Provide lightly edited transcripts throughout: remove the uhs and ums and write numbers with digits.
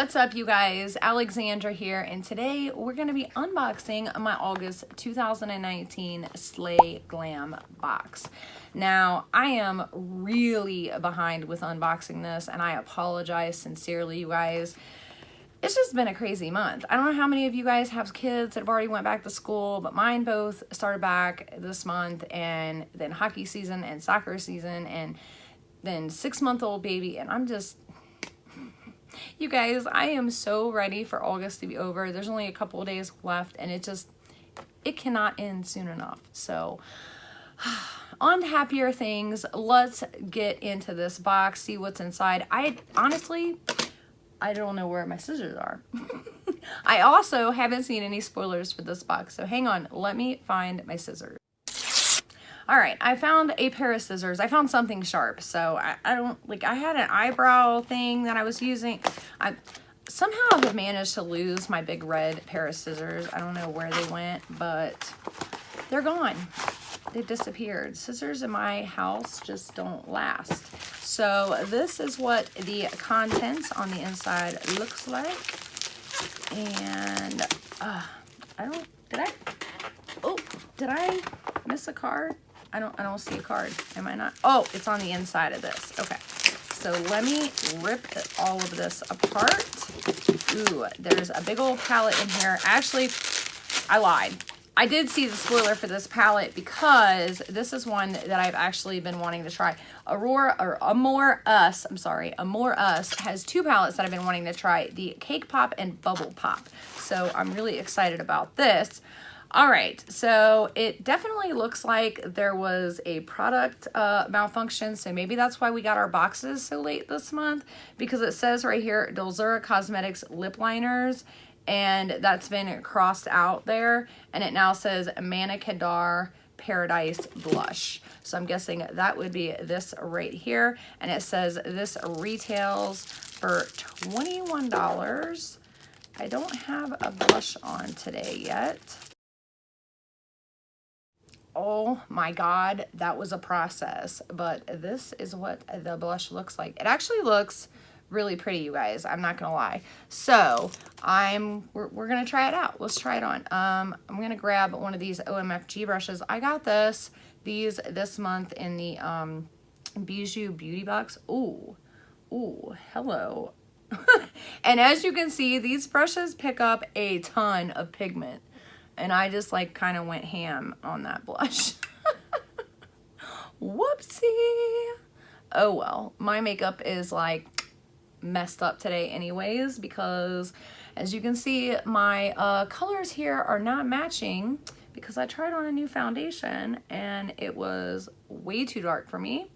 What's up, you guys? Alexandra here, and today we're going to be unboxing my August 2019 SLAY GLAM box. Now, I am really behind with unboxing this, and I apologize sincerely, you guys. It's just been a crazy month. I don't know how many of you guys have kids that have already went back to school, but mine both started back this month, and then hockey season and soccer season, and then 6-month-old baby, and I'm just... You guys, I am so ready for August to be over. There's only a couple of days left, and it cannot end soon enough. So, on to happier things. Let's get into this box, see what's inside. Honestly, I don't know where my scissors are. I also haven't seen any spoilers for this box, so hang on. Let me find my scissors. All right, I found a pair of scissors. I found something sharp, so I don't, like, I had an eyebrow thing that I was using. I somehow have managed to lose my big red pair of scissors. I don't know where they went, but they're gone. They've disappeared. Scissors in my house just don't last. So this is what the contents on the inside looks like. And did I miss a card? I don't see a card. Am I not? Oh, it's on the inside of this. Okay. So let me rip all of this apart. Ooh, there's a big old palette in here. Actually, I lied. I did see the spoiler for this palette because this is one that I've actually been wanting to try. Amore Us has two palettes that I've been wanting to try, the Cake Pop and Bubble Pop. So I'm really excited about this. All right, so it definitely looks like there was a product malfunction, so maybe that's why we got our boxes so late this month, because it says right here, Dulzura Cosmetics lip liners, and that's been crossed out there, and it now says Manicadar Paradise Blush. So I'm guessing that would be this right here, and it says this retails for $21. I don't have a blush on today yet. Oh my God, that was a process, but this is what the blush looks like. It actually looks really pretty, you guys. I'm not gonna lie. So we're gonna try it out. Let's try it on. I'm gonna grab one of these OMFG brushes. I got these this month in the Bijou Beauty Box. Ooh, hello. And as you can see, these brushes pick up a ton of pigment. And I just like kind of went ham on that blush. Whoopsie. Oh well, my makeup is like messed up today anyways, because as you can see, my colors here are not matching because I tried on a new foundation and it was way too dark for me.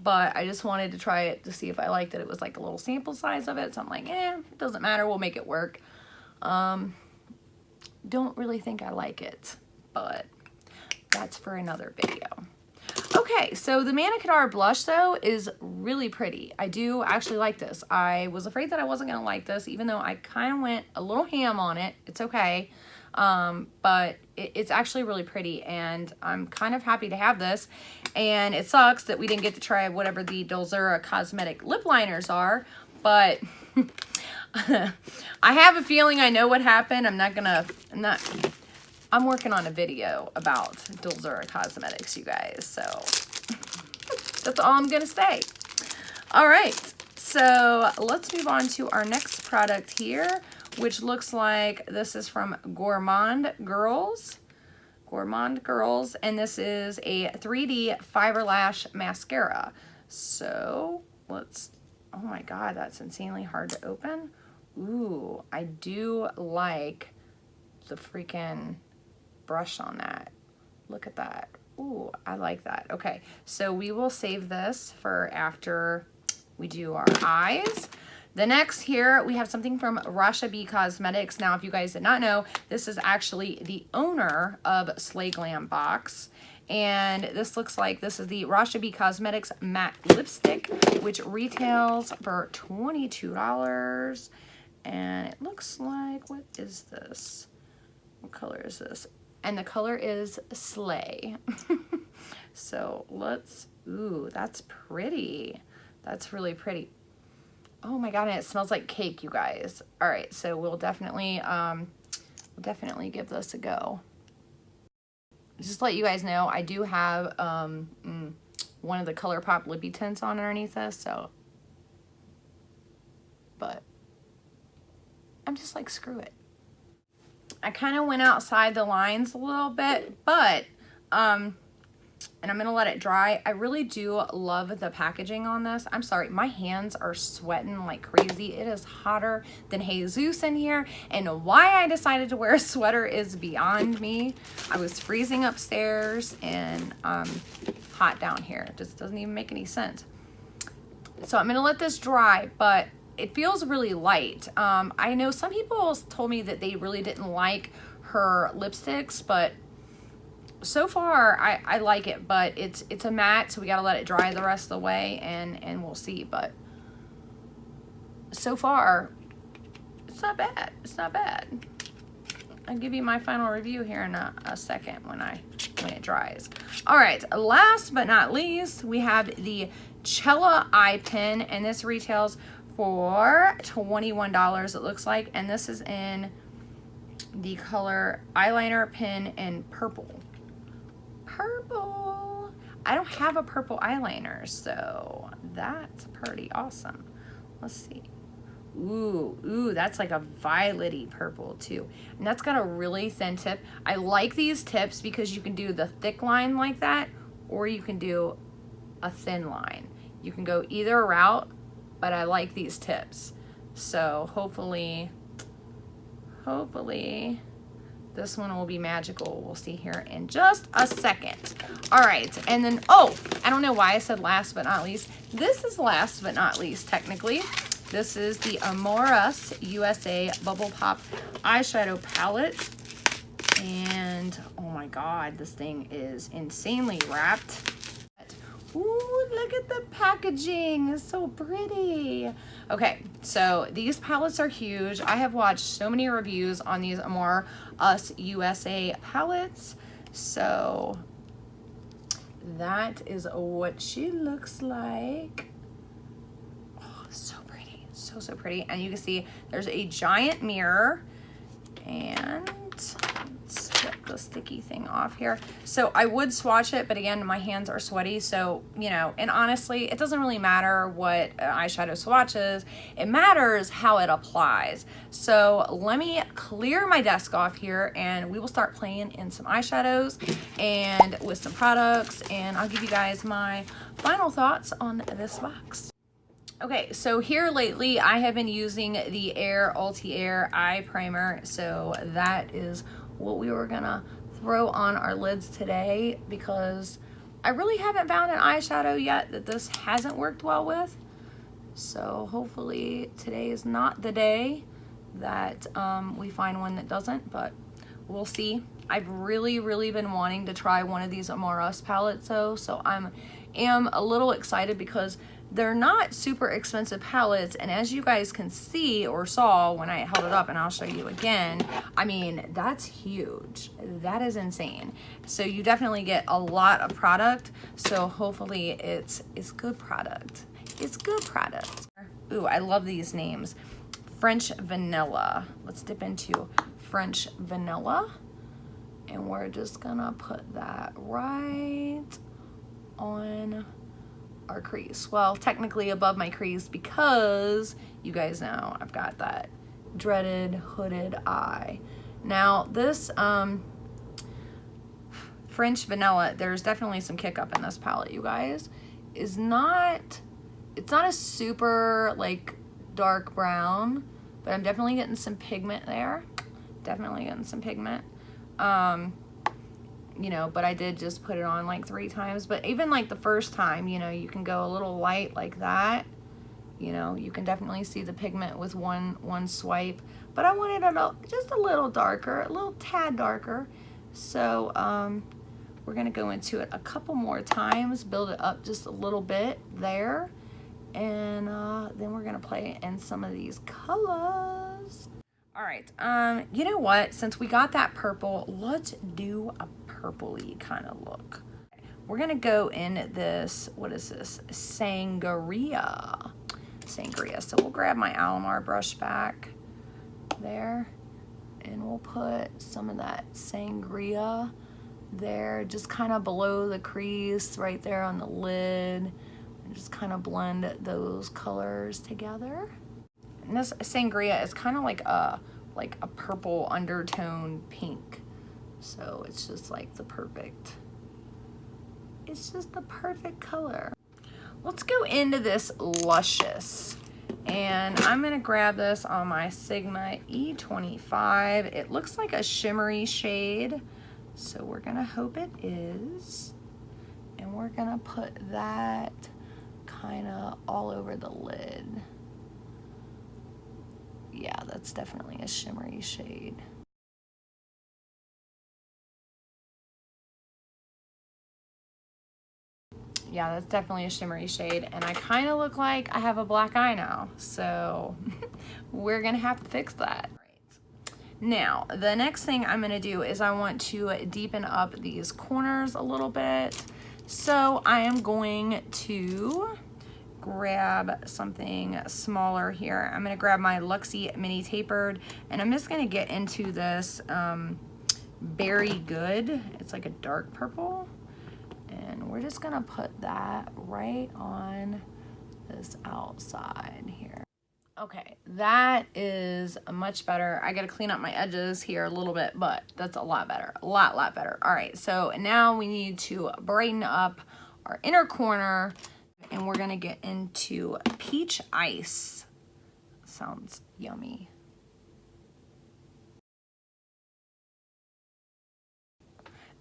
But I just wanted to try it to see if I liked it. It was like a little sample size of it. So I'm like, it doesn't matter. We'll make it work. Don't really think I like it, but that's for another video. Okay, so the Manicadar blush though is really pretty. I do actually like this. I was afraid that I wasn't gonna like this, even though I kind of went a little ham on it. It's okay, but it's actually really pretty, and I'm kind of happy to have this. And it sucks that we didn't get to try whatever the Dulzura Cosmetic lip liners are, but I have a feeling I know what happened. I'm working on a video about Dulzura Cosmetics, you guys, so that's all I'm gonna say. All right, so let's move on to our next product here, which looks like this is from Gourmand Girls, and this is a 3D Fiber Lash Mascara. So let's, oh my God, that's insanely hard to open. Ooh, I do like the freaking brush on that. Look at that. Ooh, I like that. Okay, so we will save this for after we do our eyes. The next here, we have something from Rasha B Cosmetics. Now, if you guys did not know, this is actually the owner of SLAY GLAM box. And this looks like this is the Rasha B Cosmetics matte lipstick, which retails for $22. And it looks like, what is this? What color is this? And the color is Slay. So let's, ooh, that's pretty. That's really pretty. Oh my God, and it smells like cake, you guys. All right, so we'll definitely give this a go. Just to let you guys know, I do have one of the ColourPop lippy tints on underneath this, so, but I'm just like, screw it. I kind of went outside the lines a little bit, but and I'm gonna let it dry. I really do love the packaging on this. I'm sorry, my hands are sweating like crazy. It is hotter than Jesus in here, and why I decided to wear a sweater is beyond me. I was freezing upstairs and hot down here. It just doesn't even make any sense. So I'm gonna let this dry, but it feels really light. I know some people told me that they really didn't like her lipsticks, but so far I like it, but it's a matte, so we gotta let it dry the rest of the way, and we'll see. But so far it's not bad. It's not bad. I'll give you my final review here in a second when it dries. All right, last but not least, we have the Cella eye pen, and this retails for $21, it looks like, and this is in the color eyeliner pen in purple. Purple. I don't have a purple eyeliner, so that's pretty awesome. Let's see. Ooh, that's like a violet-y purple too. And that's got a really thin tip. I like these tips because you can do the thick line like that, or you can do a thin line. You can go either route, but I like these tips. So hopefully this one will be magical. We'll see here in just a second. All right, and then, oh, I don't know why I said last but not least. This is last but not least, technically. This is the Amoras USA Bubble Pop Eyeshadow Palette. And, oh my God, this thing is insanely wrapped. Ooh, look at the packaging. It's so pretty. Okay, so these palettes are huge. I have watched so many reviews on these Amoras USA palettes. So that is what she looks like. Oh, so pretty. So pretty. And you can see there's a giant mirror, and let's get the sticky thing off here. So I would swatch it, but again, my hands are sweaty, so, you know, and honestly, it doesn't really matter what eyeshadow swatches. It matters how it applies. So let me clear my desk off here, and we will start playing in some eyeshadows and with some products, and I'll give you guys my final thoughts on this box. Okay, so here lately I have been using the Ulti Air Eye Primer, so that is what we were gonna throw on our lids today, because I really haven't found an eyeshadow yet that this hasn't worked well with. So hopefully today is not the day that we find one that doesn't, but we'll see. I've really been wanting to try one of these Amoras palettes though, so I am a little excited because they're not super expensive palettes, and as you guys can see or saw when I held it up, and I'll show you again, I mean, that's huge. That is insane. So you definitely get a lot of product, so hopefully it's good product. It's good product. Ooh, I love these names. French Vanilla. Let's dip into French Vanilla, and we're just gonna put that right on our crease. Well, technically above my crease, because you guys know I've got that dreaded hooded eye. Now this French Vanilla, there's definitely some kick up in this palette, you guys. It's not a super like dark brown, but I'm definitely getting some pigment there. Definitely getting some pigment. You know, but I did just put it on like 3 times, but even like the first time, you know, you can go a little light like that. You know, you can definitely see the pigment with one swipe, but I wanted it just a little darker, a little tad darker. So we're gonna go into it a couple more times, build it up just a little bit there, and then we're gonna play in some of these colors. All right, you know what, since we got that purple, let's do a purpley kind of look. We're gonna go in this, what is this, Sangria. Sangria. So we'll grab my Alamar brush back there, and we'll put some of that Sangria there, just kind of below the crease right there on the lid, and just kind of blend those colors together. And this Sangria is kind of like a purple undertone pink, so it's just like the perfect, it's just the perfect color. Let's go into this Luscious, and I'm gonna grab this on my Sigma E25. It looks like a shimmery shade, so we're gonna hope it is, and we're gonna put that kind of all over the lid. Yeah, that's definitely a shimmery shade. Yeah, that's definitely a shimmery shade, and I kind of look like I have a black eye now, so we're gonna have to fix that. Now, the next thing I'm gonna do is I want to deepen up these corners a little bit. So I am going to grab something smaller here. I'm gonna grab my Luxie Mini Tapered, and I'm just gonna get into this Berry Good. It's like a dark purple. And we're just gonna put that right on this outside here. Okay, that is much better. I gotta clean up my edges here a little bit, but that's a lot better, a lot better. All right, so now we need to brighten up our inner corner, and we're gonna get into Peach Ice. Sounds yummy.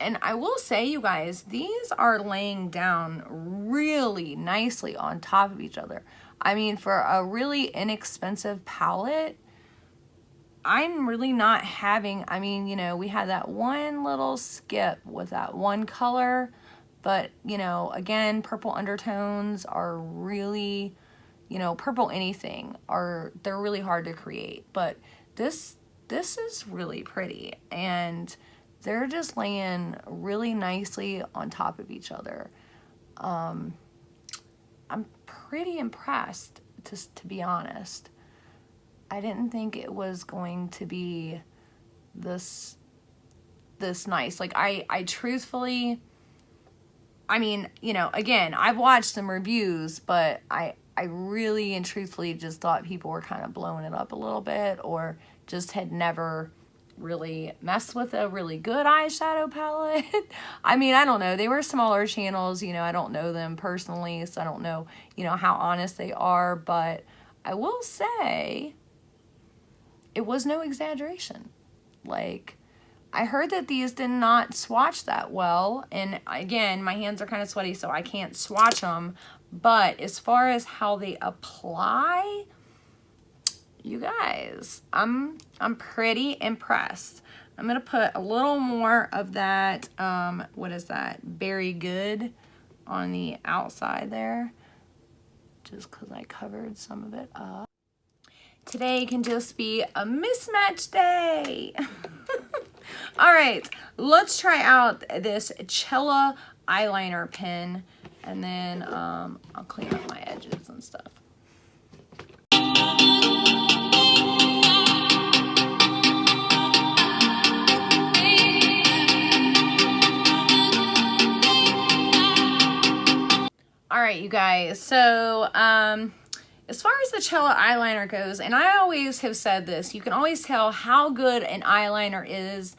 And I will say, you guys, these are laying down really nicely on top of each other. I mean, for a really inexpensive palette, I'm really not having, I mean, you know, we had that one little skip with that one color, but, you know, again, purple undertones are really, you know, purple anything they're really hard to create. But this is really pretty, and they're just laying really nicely on top of each other. I'm pretty impressed, to be honest. I didn't think it was going to be this nice. Like, I truthfully, I mean, you know, again, I've watched some reviews, but I really and truthfully just thought people were kind of blowing it up a little bit, or just had never really messed with a really good eyeshadow palette. I mean, I don't know. They were smaller channels, you know, I don't know them personally, so I don't know, you know, how honest they are, but I will say it was no exaggeration. Like, I heard that these did not swatch that well, and again, my hands are kind of sweaty, so I can't swatch them, but as far as how they apply, you guys, I'm pretty impressed. I'm gonna put a little more of that, what is that, Berry Good on the outside there, just because I covered some of it up. Today can just be a mismatch day. All right, let's try out this Cella eyeliner pen, and then I'll clean up my edges and stuff. All right, you guys, so as far as the Cella eyeliner goes, and I always have said this, you can always tell how good an eyeliner is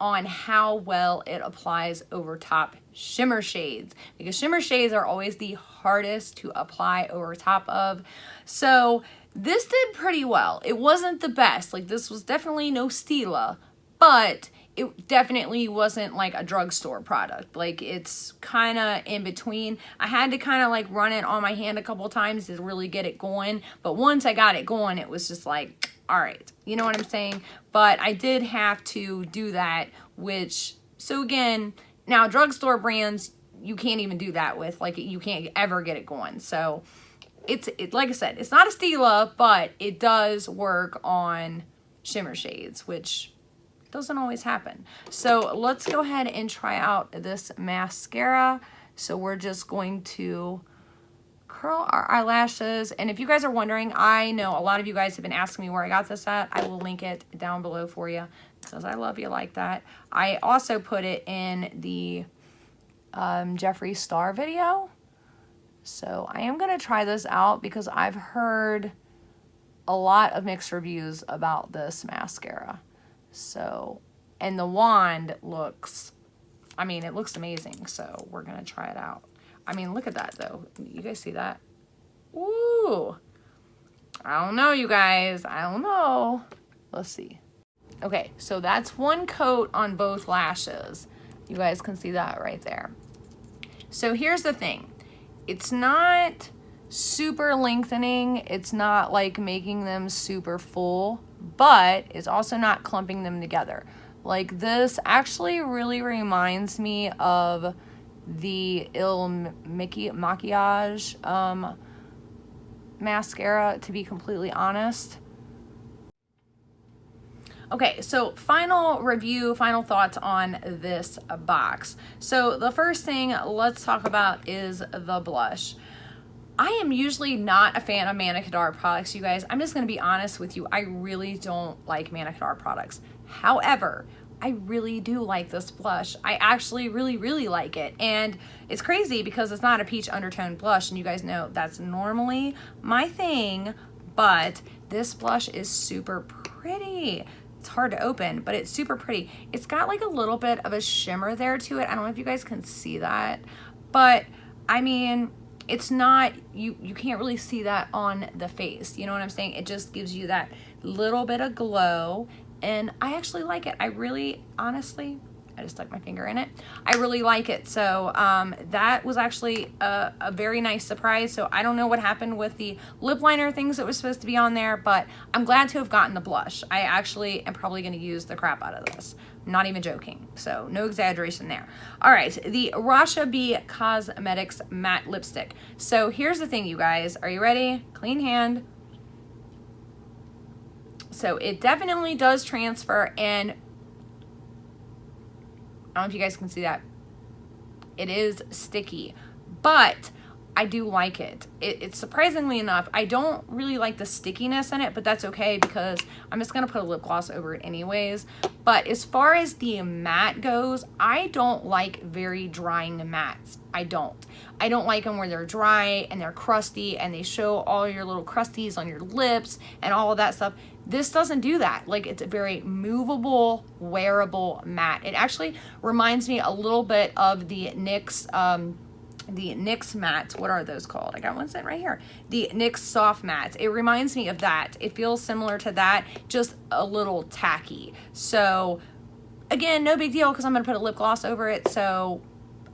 on how well it applies over top shimmer shades, because shimmer shades are always the hardest to apply over top of. So this did pretty well. It wasn't the best, like this was definitely no Stila, but it definitely wasn't like a drugstore product. Like, it's kind of in between. I had to kind of like run it on my hand a couple times to really get it going, but once I got it going, it was just like, all right, you know what I'm saying? But I did have to do that, which, so again, now drugstore brands, you can't even do that with, like, you can't ever get it going. So it's like I said, it's not a Stila, but it does work on shimmer shades, which doesn't always happen. So let's go ahead and try out this mascara. So we're just going to curl our eyelashes. And if you guys are wondering, I know a lot of you guys have been asking me where I got this at. I will link it down below for you because I love you like that. I also put it in the Jeffree Star video. So I am going to try this out because I've heard a lot of mixed reviews about this mascara. So, and the wand looks, I mean, it looks amazing. So we're going to try it out. I mean, look at that though. You guys see that? Ooh. I don't know, you guys. I don't know. Let's see. Okay, so that's one coat on both lashes. You guys can see that right there. So here's the thing. It's not super lengthening. It's not like making them super full, but it's also not clumping them together. Like this actually really reminds me of the Maquillage mascara, to be completely honest. Okay, so final review, final thoughts on this box. So the first thing let's talk about is the blush. I am usually not a fan of Manna Kadar products, you guys. I'm just going to be honest with you. I really don't like Manna Kadar products. However, I really do like this blush. I actually really like it. And it's crazy because it's not a peach undertone blush, and you guys know that's normally my thing, but this blush is super pretty. It's hard to open, but it's super pretty. It's got like a little bit of a shimmer there to it. I don't know if you guys can see that, but I mean, it's not, you can't really see that on the face. You know what I'm saying? It just gives you that little bit of glow, and I actually like it. I really, honestly, I just stuck my finger in it. I really like it. So that was actually a very nice surprise. So I don't know what happened with the lip liner things that was supposed to be on there, but I'm glad to have gotten the blush. I actually am probably going to use the crap out of this. I'm not even joking. So no exaggeration there. All right, the Rasha B Cosmetics Matte Lipstick. So here's the thing, you guys. Are you ready? Clean hand. So it definitely does transfer, and I don't know if you guys can see that. It is sticky, but I do like it. It's surprisingly enough, I don't really like the stickiness in it, but that's okay because I'm just going to put a lip gloss over it anyways. But as far as the matte goes, I don't like very drying mattes. I don't like them where they're dry and they're crusty and they show all your little crusties on your lips and all of that stuff. This doesn't do that. Like, it's a very movable, wearable matte. It actually reminds me a little bit of the NYX mattes. What are those called? I got one sitting right here. The NYX soft mattes. It reminds me of that. It feels similar to that, just a little tacky. So again, no big deal because I'm going to put a lip gloss over it. So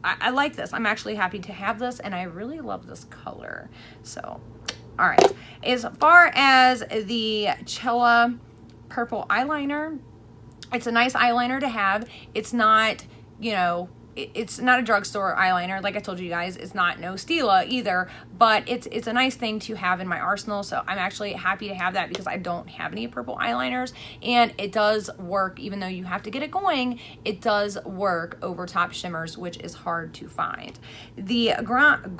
I like this. I'm actually happy to have this, and I really love this color. So all right, as far as the Chella purple eyeliner, it's a nice eyeliner to have. It's not, you know, it's not a drugstore eyeliner. Like I told you guys, it's not no Stila either, but it's a nice thing to have in my arsenal. So I'm actually happy to have that because I don't have any purple eyeliners, and it does work. Even though you have to get it going, it does work over top shimmers, which is hard to find. The Gourmand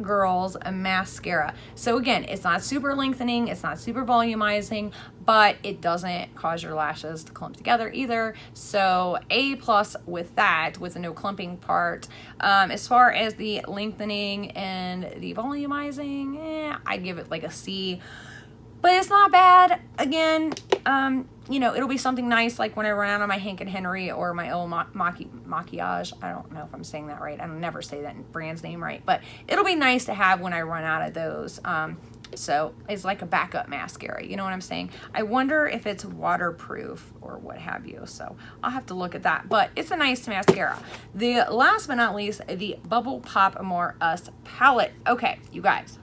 Girls mascara. So again, it's not super lengthening, it's not super volumizing, but it doesn't cause your lashes to clump together either. So A+ with that, with the no clumping part. As far as the lengthening and the volumizing, I give it like a C, but it's not bad. Again, you know, it'll be something nice like when I run out of my Hank and Henry or my old Maquillage. I don't know if I'm saying that right. I don't never say that brand's name right, but it'll be nice to have when I run out of those. So it's like a backup mascara, you know what I'm saying? I wonder if it's waterproof or what have you. So I'll have to look at that, but it's a nice mascara. The last but not least, the Bubble Pop More Us palette. Okay, you guys.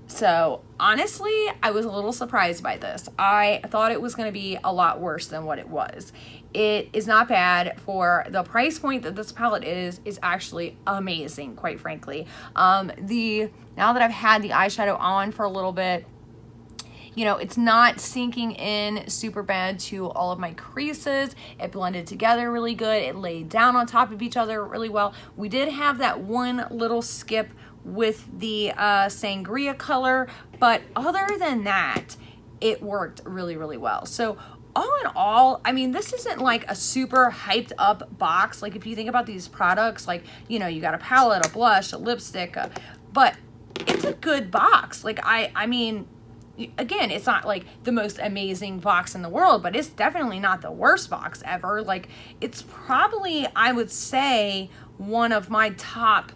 So honestly, I was a little surprised by this. I thought it was going to be a lot worse than what it was. It is not bad for the price point that this palette is actually amazing, quite frankly. Now that I've had the eyeshadow on for a little bit, You know, it's not sinking in super bad to all of my creases. It blended together really good. It laid down on top of each other really well. We did have that one little skip with the sangria color, but other than that, it worked really, really well. So all in all, I mean, this isn't like a super hyped up box. Like if you think about these products, like, you know, you got a palette, a blush, a lipstick, but it's a good box. Like I mean, again, it's not like the most amazing box in the world, but it's definitely not the worst box ever. Like it's probably, I would say, one of my top,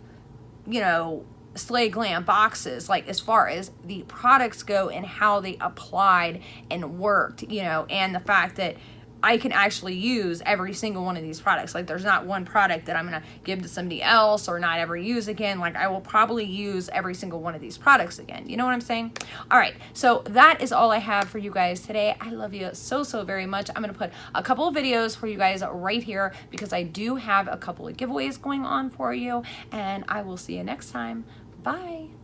you know, Slay Glam boxes, like as far as the products go and how they applied and worked, you know, and the fact that I can actually use every single one of these products. Like there's not one product that I'm gonna give to somebody else or not ever use again. Like I will probably use every single one of these products again. You know what I'm saying? All right, so that is all I have for you guys today. I love you so, so very much. I'm gonna put a couple of videos for you guys right here because I do have a couple of giveaways going on for you, and I will see you next time. Bye.